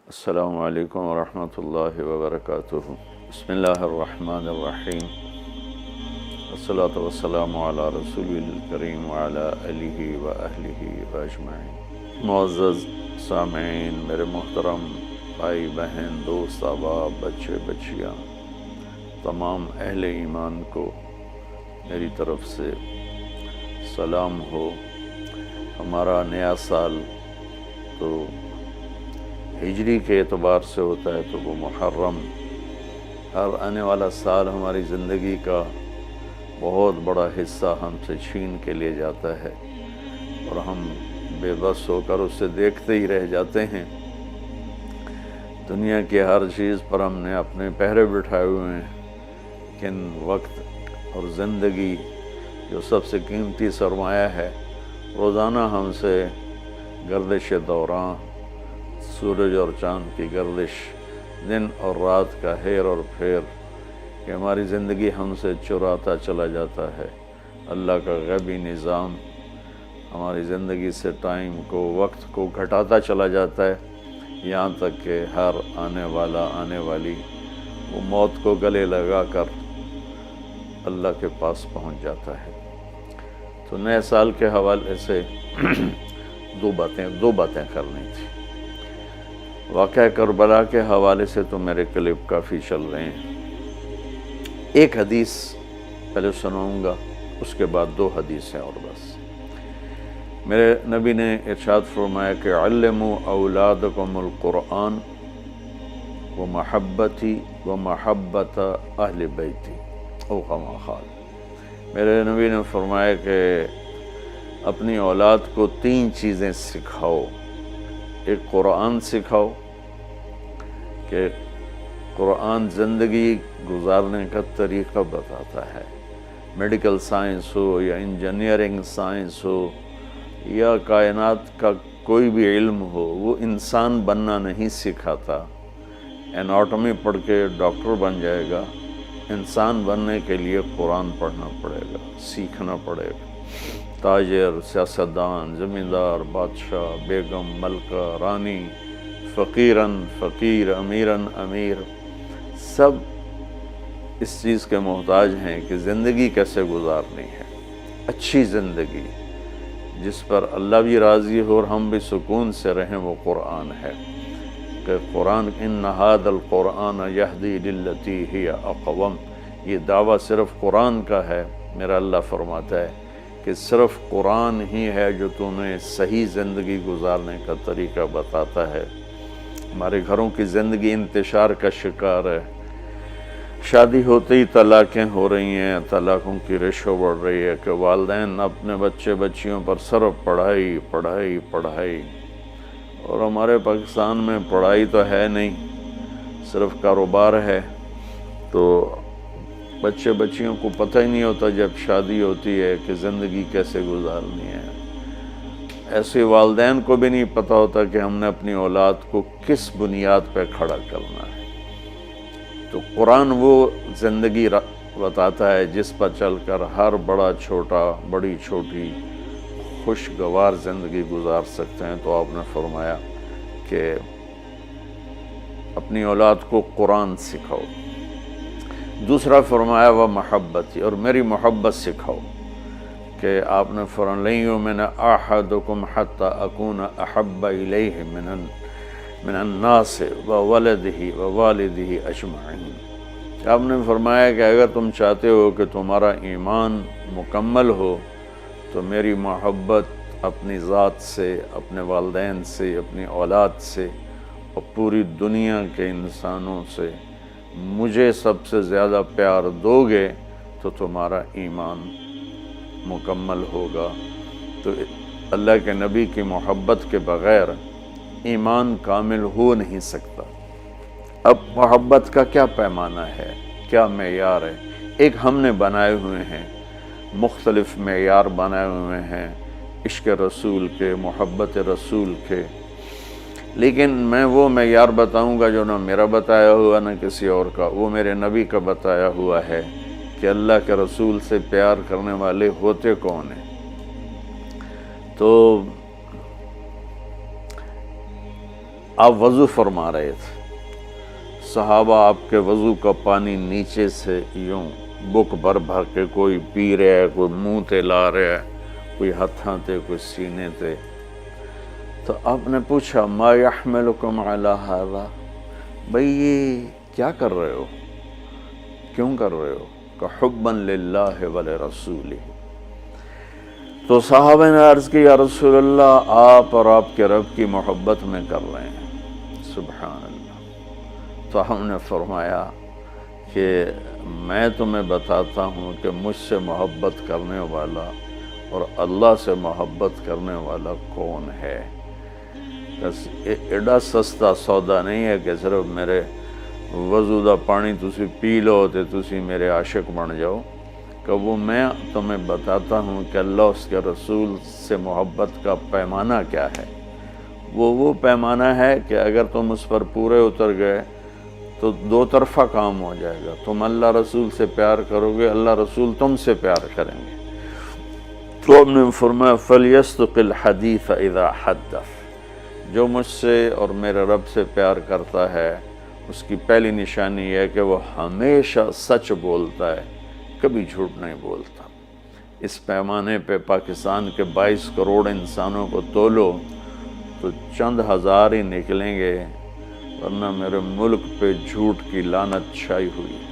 السلام علیکم ورحمۃ اللہ وبرکاتہ۔ بسم اللہ الرحمن الرحیم، والصلاۃ والسلام علی رسول الکریم وعلی آلہ وأہلہ وأجمعین۔ معزز سامعین، میرے محترم بھائی بہن، دوست احباب، بچے بچیاں، تمام اہل ایمان کو میری طرف سے سلام ہو۔ ہمارا نیا سال تو ہجری کے اعتبار سے ہوتا ہے تو وہ محرم، ہر آنے والا سال ہماری زندگی کا بہت بڑا حصہ ہم سے چھین کے لے جاتا ہے اور ہم بے بس ہو کر اسے دیکھتے ہی رہ جاتے ہیں۔ دنیا کی ہر چیز پر ہم نے اپنے پہرے بٹھائے ہوئے ہیں، لیکن وقت اور زندگی جو سب سے قیمتی سرمایہ ہے، روزانہ ہم سے گردش دوران، سورج اور چاند کی گردش، دن اور رات کا ہیر اور پھیر، کہ ہماری زندگی ہم سے چراتا چلا جاتا ہے۔ اللہ کا غیبی نظام ہماری زندگی سے ٹائم کو، وقت کو گھٹاتا چلا جاتا ہے، یہاں تک کہ ہر آنے والی وہ موت کو گلے لگا کر اللہ کے پاس پہنچ جاتا ہے۔ تو نئے سال کے حوالے سے دو باتیں کرنی تھی۔ واقعہ کربلا کے حوالے سے تو میرے کلپ کافی چل رہے ہیں، ایک حدیث پہلے سناؤں گا، اس کے بعد دو حدیثیں اور بس۔ میرے نبی نے ارشاد فرمایا کہ علموا اولادکم القرآن ومحبتی ومحبت اہل بیتی او کما قال۔ میرے نبی نے فرمایا کہ اپنی اولاد کو تین چیزیں سکھاؤ۔ ایک قرآن سکھاؤ کہ قرآن زندگی گزارنے کا طریقہ بتاتا ہے۔ میڈیکل سائنس ہو یا انجینئرنگ سائنس ہو یا کائنات کا کوئی بھی علم ہو، وہ انسان بننا نہیں سکھاتا۔ اناٹمی پڑھ کے ڈاکٹر بن جائے گا، انسان بننے کے لیے قرآن پڑھنا پڑے گا، سیکھنا پڑے گا۔ تاجر، سیاستدان، زمیندار، بادشاہ، بیگم، ملکہ، رانی، فقیراً فقیر، امیراً امیر، سب اس چیز کے محتاج ہیں کہ زندگی کیسے گزارنی ہے، اچھی زندگی جس پر اللہ بھی راضی ہو اور ہم بھی سکون سے رہیں، وہ قرآن ہے۔ کہ قرآن ان ھذا القرآن یہدی للتی ہی اقوم، یہ دعویٰ صرف قرآن کا ہے۔ میرا اللہ فرماتا ہے کہ صرف قرآن ہی ہے جو تمہیں صحیح زندگی گزارنے کا طریقہ بتاتا ہے۔ ہمارے گھروں کی زندگی انتشار کا شکار ہے، شادی ہوتے ہی طلاقیں ہو رہی ہیں، طلاقوں کی ریشو بڑھ رہی ہے کہ والدین اپنے بچے بچیوں پر صرف پڑھائی پڑھائی پڑھائی، اور ہمارے پاکستان میں پڑھائی تو ہے نہیں، صرف کاروبار ہے۔ تو بچے بچیوں کو پتہ ہی نہیں ہوتا جب شادی ہوتی ہے کہ زندگی کیسے گزارنی ہے۔ ایسے والدین کو بھی نہیں پتہ ہوتا کہ ہم نے اپنی اولاد کو کس بنیاد پہ کھڑا کرنا ہے۔ تو قرآن وہ زندگی بتاتا ہے جس پر چل کر ہر بڑا چھوٹا، بڑی چھوٹی خوشگوار زندگی گزار سکتے ہیں۔ تو آپ نے فرمایا کہ اپنی اولاد کو قرآن سکھاؤ۔ دوسرا فرمایا وہ محبتی، اور میری محبت سکھاؤ، کہ آپ نے فرمایا لن یؤمن احدکم حتی اکون احب الیہ من الناس وولدہ ووالدہ اجمعین۔ آپ نے فرمایا کہ اگر تم چاہتے ہو کہ تمہارا ایمان مکمل ہو تو میری محبت اپنی ذات سے، اپنے والدین سے، اپنی اولاد سے اور پوری دنیا کے انسانوں سے مجھے سب سے زیادہ پیار دو گے تو تمہارا ایمان مکمل ہوگا۔ تو اللہ کے نبی کی محبت کے بغیر ایمان کامل ہو نہیں سکتا۔ اب محبت کا کیا پیمانہ ہے، کیا معیار ہے؟ ایک ہم نے بنائے ہوئے ہیں، مختلف معیار بنائے ہوئے ہیں عشق رسول کے، محبت رسول کے، لیکن میں وہ معیار بتاؤں گا جو نہ میرا بتایا ہوا نہ کسی اور کا، وہ میرے نبی کا بتایا ہوا ہے کہ اللہ کے رسول سے پیار کرنے والے ہوتے کون ہیں۔ تو آپ وضو فرما رہے تھے، صحابہ آپ کے وضو کا پانی نیچے سے یوں بک بھر بھر کے کوئی پی رہا ہے، کوئی منہ تے لا رہا ہے، کوئی ہتھاں تے، کوئی سینے تے۔ تو آپ نے پوچھا ما یحملکم علی ھذا، بھئی یہ کیا کر رہے ہو، کیوں کر رہے ہو؟ کہ حبا للہ ولرسولہ۔ تو صحابہ نے عرض کی یا رسول اللہ آپ اور آپ کے رب کی محبت میں کر رہے ہیں۔ سبحان اللہ۔ تو ہم نے فرمایا کہ میں تمہیں بتاتا ہوں کہ مجھ سے محبت کرنے والا اور اللہ سے محبت کرنے والا کون ہے۔ بس ایڈا سستا سودا نہیں ہے کہ صرف میرے وضو دا پانی تسی پی لو تے تسی میرے عاشق بن جاؤ، کہ وہ میں تمہیں بتاتا ہوں کہ اللہ اس کے رسول سے محبت کا پیمانہ کیا ہے۔ وہ پیمانہ ہے کہ اگر تم اس پر پورے اتر گئے تو دو طرفہ کام ہو جائے گا، تم اللہ رسول سے پیار کرو گے، اللہ رسول تم سے پیار کریں گے۔ تو ہم نے فرمایا فَلْيَصْدُقِ الْحَدِيثَ إِذَا حَدَّثَ، جو مجھ سے اور میرے رب سے پیار کرتا ہے اس کی پہلی نشانی یہ ہے کہ وہ ہمیشہ سچ بولتا ہے، کبھی جھوٹ نہیں بولتا۔ اس پیمانے پہ پاکستان کے 22 کروڑ انسانوں کو تولو تو چند ہزار ہی نکلیں گے، ورنہ میرے ملک پہ جھوٹ کی لعنت چھائی ہوئی ہے۔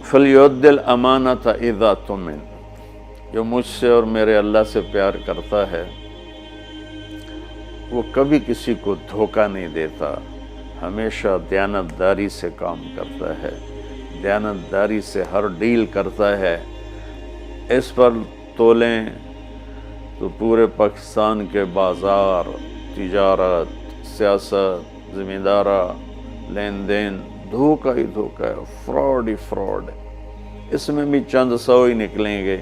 فَلْيُؤَدِّ الْأَمَانَةَ إِذَا تُؤْمِنَ، جو مجھ سے اور میرے اللہ سے پیار کرتا ہے وہ کبھی کسی کو دھوکہ نہیں دیتا، ہمیشہ دیانتداری سے کام کرتا ہے، دیانتداری سے ہر ڈیل کرتا ہے۔ اس پر تولیں تو پورے پاکستان کے بازار، تجارت، سیاست، ذمہ دارہ، لین دین دھوکہ ہی دھوکہ ہے، فراڈ ہی فراڈ ہے۔ اس میں بھی چند سو ہی نکلیں گے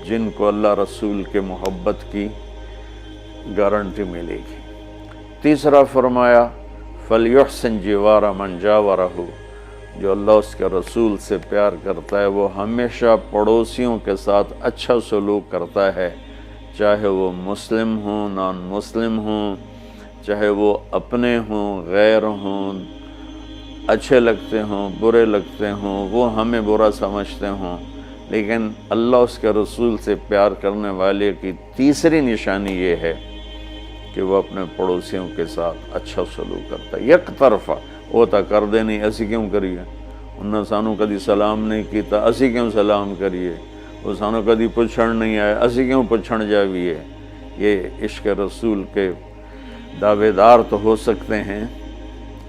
جن کو اللہ رسول کے محبت کی گارنٹی ملے گی۔ تیسرا فرمایا فَلْيُحْسِنْ جِوَارَ مَنْ جَاوَرَهُ، جو اللہ اس کے رسول سے پیار کرتا ہے وہ ہمیشہ پڑوسیوں کے ساتھ اچھا سلوک کرتا ہے، چاہے وہ مسلم ہوں، نان مسلم ہوں، چاہے وہ اپنے ہوں، غیر ہوں، اچھے لگتے ہوں، برے لگتے ہوں، وہ ہمیں برا سمجھتے ہوں، لیکن اللہ اس کے رسول سے پیار کرنے والے کی تیسری نشانی یہ ہے کہ وہ اپنے پڑوسیوں کے ساتھ اچھا سلوک کرتا ہے۔ یک طرفہ وہ تا کر دے نہیں، اسی کیوں کریے، انہوں سانو کدی سلام نہیں کیتا، اسی کیوں سلام کریے، وہ سانو کدی پچھڑ نہیں آئے، اسی کیوں پچھڑ جاویے۔ یہ عشق رسول کے دعوے دار تو ہو سکتے ہیں،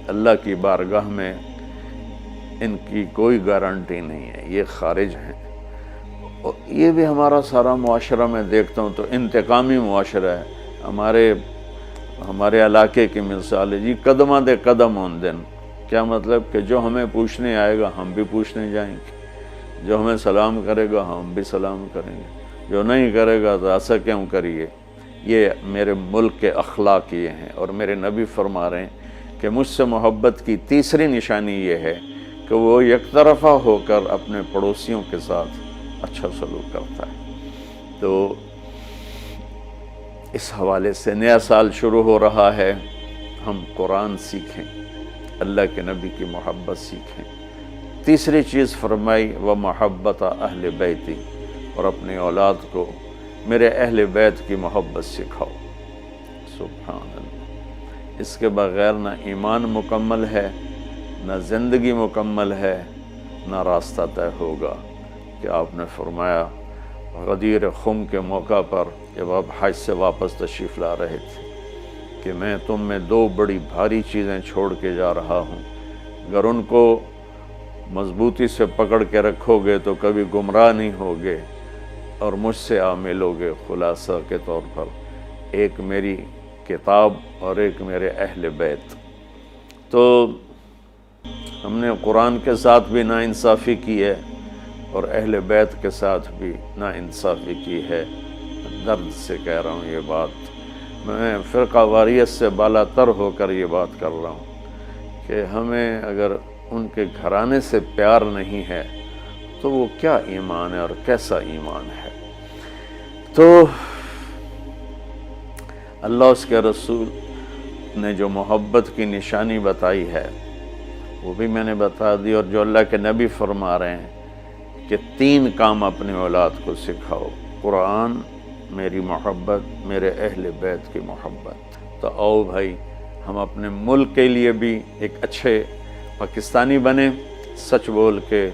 اللہ کی بارگاہ میں ان کی کوئی گارنٹی نہیں ہے، یہ خارج ہیں۔ اور یہ بھی ہمارا سارا معاشرہ میں دیکھتا ہوں تو انتقامی معاشرہ ہے۔ ہمارے علاقے کی مثال ہے جی، قدمہ دے قدم ہون دن، کیا مطلب کہ جو ہمیں پوچھنے آئے گا ہم بھی پوچھنے جائیں گے، جو ہمیں سلام کرے گا ہم بھی سلام کریں گے، جو نہیں کرے گا تو ایسا کیوں کریے۔ یہ میرے ملک کے اخلاق یہ ہیں، اور میرے نبی فرما رہے ہیں کہ مجھ سے محبت کی تیسری نشانی یہ ہے کہ وہ یک طرفہ ہو کر اپنے پڑوسیوں کے ساتھ اچھا سلوک کرتا ہے۔ تو اس حوالے سے نیا سال شروع ہو رہا ہے، ہم قرآن سیکھیں، اللہ کے نبی کی محبت سیکھیں۔ تیسری چیز فرمائی وہ محبت اہل بیتی، اور اپنی اولاد کو میرے اہل بیت کی محبت سکھاؤ۔ سبحان اللہ، اس کے بغیر نہ ایمان مکمل ہے، نہ زندگی مکمل ہے، نہ راستہ طے ہوگا۔ کہ آپ نے فرمایا غدیر خم کے موقع پر جب آپ حج سے واپس تشریف لا رہے تھے کہ میں تم میں دو بڑی بھاری چیزیں چھوڑ کے جا رہا ہوں، اگر ان کو مضبوطی سے پکڑ کے رکھو گے تو کبھی گمراہ نہیں ہوگے اور مجھ سے عامل ہوگے۔ خلاصہ کے طور پر ایک میری کتاب اور ایک میرے اہل بیت۔ تو ہم نے قرآن کے ساتھ بھی ناانصافی کی ہے اور اہل بیت کے ساتھ بھی ناانصافی کی ہے۔ درد سے کہہ رہا ہوں یہ بات، میں فرقہ واریت سے بالا تر ہو کر یہ بات کر رہا ہوں کہ ہمیں اگر ان کے گھرانے سے پیار نہیں ہے تو وہ کیا ایمان ہے اور کیسا ایمان ہے۔ تو اللہ اس کے رسول نے جو محبت کی نشانی بتائی ہے وہ بھی میں نے بتا دی، اور جو اللہ کے نبی فرما رہے ہیں کہ 3 کام اپنی اولاد کو سکھاؤ: قرآن، میری محبت، میرے اہل بیت کی محبت۔ تو آؤ بھائی ہم اپنے ملک کے لیے بھی ایک اچھے پاکستانی بنیں، سچ بول کے،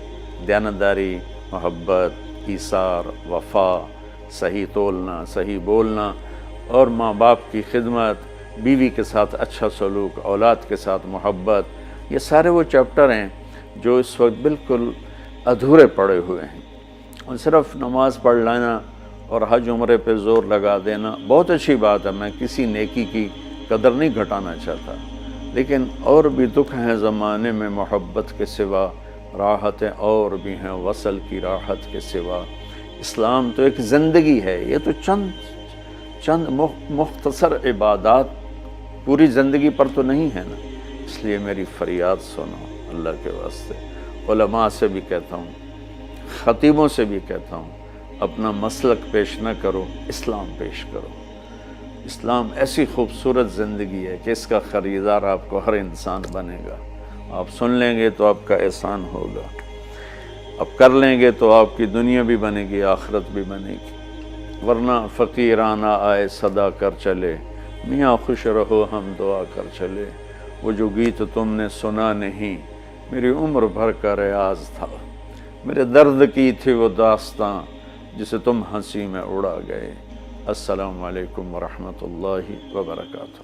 دیانتداری، محبت، ایثار، وفا، صحیح تولنا، صحیح بولنا، اور ماں باپ کی خدمت، بیوی کے ساتھ اچھا سلوک، اولاد کے ساتھ محبت۔ یہ سارے وہ چیپٹر ہیں جو اس وقت بالکل ادھورے پڑے ہوئے ہیں، اور صرف نماز پڑھ لینا اور حج عمرے پہ زور لگا دینا بہت اچھی بات ہے، میں کسی نیکی کی قدر نہیں گھٹانا چاہتا، لیکن اور بھی دکھ ہیں زمانے میں محبت کے سوا، راحتیں اور بھی ہیں وصل کی راحت کے سوا۔ اسلام تو ایک زندگی ہے، یہ تو چند مختصر عبادات پوری زندگی پر تو نہیں ہے نا۔ اس لیے میری فریاد سنو اللہ کے واسطے، علماء سے بھی کہتا ہوں، خطیبوں سے بھی کہتا ہوں، اپنا مسلک پیش نہ کرو، اسلام پیش کرو۔ اسلام ایسی خوبصورت زندگی ہے کہ اس کا خریدار آپ کو ہر انسان بنے گا۔ آپ سن لیں گے تو آپ کا احسان ہوگا، اب کر لیں گے تو آپ کی دنیا بھی بنے گی، آخرت بھی بنے گی، ورنہ فقیرانہ آئے صدا کر چلے، میاں خوش رہو ہم دعا کر چلے۔ وہ جو گیت تم نے سنا نہیں، میری عمر بھر کا ریاض تھا، میرے درد کی تھی وہ داستاں جسے تم ہنسی میں اڑا گئے۔ السلام علیکم ورحمۃ اللہ وبرکاتہ۔